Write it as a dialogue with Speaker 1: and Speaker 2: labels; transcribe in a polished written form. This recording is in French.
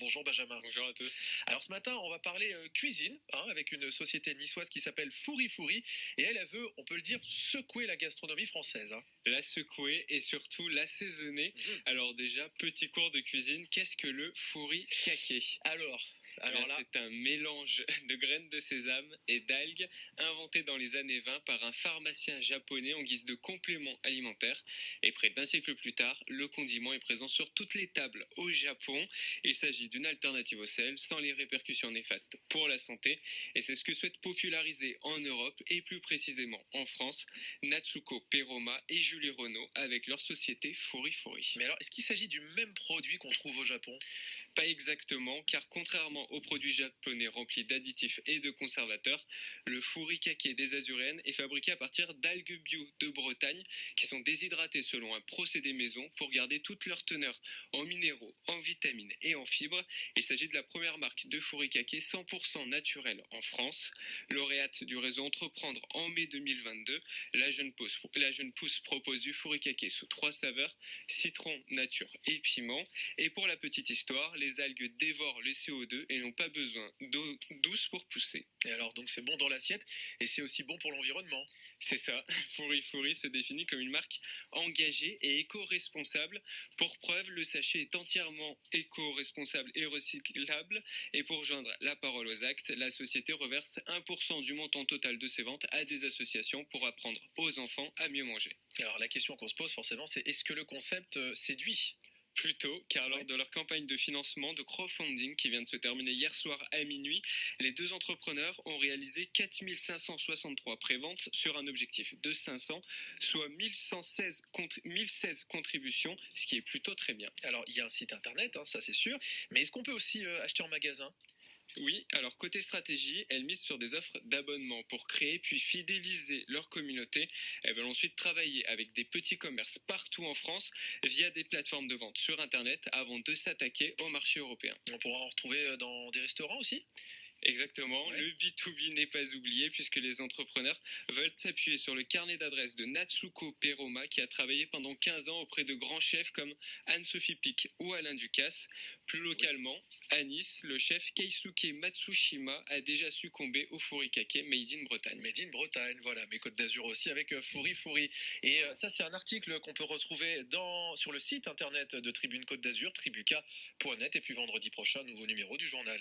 Speaker 1: Bonjour Benjamin.
Speaker 2: Bonjour à tous.
Speaker 1: Alors ce matin, on va parler cuisine avec une société niçoise qui s'appelle Fouri Fouri. Et elle veut, on peut le dire, secouer la gastronomie française.
Speaker 2: La secouer et surtout l'assaisonner. Alors déjà, petit cours de cuisine, qu'est-ce que le furikake?
Speaker 1: Alors là,
Speaker 2: c'est un mélange de graines de sésame et d'algues inventé dans les années 20 par un pharmacien japonais en guise de complément alimentaire. Et près d'un siècle plus tard, le condiment est présent sur toutes les tables au Japon. Il s'agit d'une alternative au sel sans les répercussions néfastes pour la santé. Et c'est ce que souhaitent populariser en Europe et plus précisément en France Natsuko Peroma et Julie Renaud avec leur société Fouri Fouri.
Speaker 1: mais alors, est-ce qu'il s'agit du même produit qu'on trouve au Japon?
Speaker 2: Pas exactement, car contrairement aux produits japonais remplis d'additifs et de conservateurs, le furikake des Azuréennes est fabriqué à partir d'algues bio de Bretagne qui sont déshydratées selon un procédé maison pour garder toute leur teneur en minéraux, en vitamines et en fibres. Il s'agit de la première marque de furikake 100% naturelle en France. Lauréate du réseau Entreprendre en mai 2022, la jeune pousse propose du furikake sous 3 saveurs, citron, nature et piment. Et pour la petite histoire, les algues dévorent le CO2 et n'ont pas besoin d'eau douce pour pousser.
Speaker 1: Et alors, donc c'est bon dans l'assiette et c'est aussi bon pour l'environnement.
Speaker 2: C'est ça, Fouri Fouri se définit comme une marque engagée et éco-responsable. Pour preuve, le sachet est entièrement éco-responsable et recyclable. Et pour joindre la parole aux actes, la société reverse 1% du montant total de ses ventes à des associations pour apprendre aux enfants à mieux manger.
Speaker 1: Et alors la question qu'on se pose forcément, c'est est-ce que le concept séduit?
Speaker 2: Plutôt, car lors de leur campagne de financement de crowdfunding qui vient de se terminer hier soir à minuit, les deux entrepreneurs ont réalisé 4563 préventes sur un objectif de 500, soit 1116 contributions, ce qui est plutôt très bien.
Speaker 1: Alors il y a un site internet, ça c'est sûr, mais est-ce qu'on peut aussi acheter en magasin?
Speaker 2: Oui, alors côté stratégie, elles misent sur des offres d'abonnement pour créer puis fidéliser leur communauté. Elles veulent ensuite travailler avec des petits commerces partout en France via des plateformes de vente sur Internet avant de s'attaquer au marché européen.
Speaker 1: On pourra en retrouver dans des restaurants aussi?
Speaker 2: Exactement,
Speaker 1: Ouais.
Speaker 2: Le B2B n'est pas oublié puisque les entrepreneurs veulent s'appuyer sur le carnet d'adresses de Natsuko Peroma qui a travaillé pendant 15 ans auprès de grands chefs comme Anne-Sophie Pic ou Alain Ducasse. Plus localement, à Nice, le chef Keisuke Matsushima a déjà succombé au furikake Made in Bretagne.
Speaker 1: Made in Bretagne, voilà, mais Côte d'Azur aussi avec Fouri Fouri. Et ça, c'est un article qu'on peut retrouver sur le site internet de Tribune Côte d'Azur, tribuca.net. Et puis vendredi prochain, nouveau numéro du journal.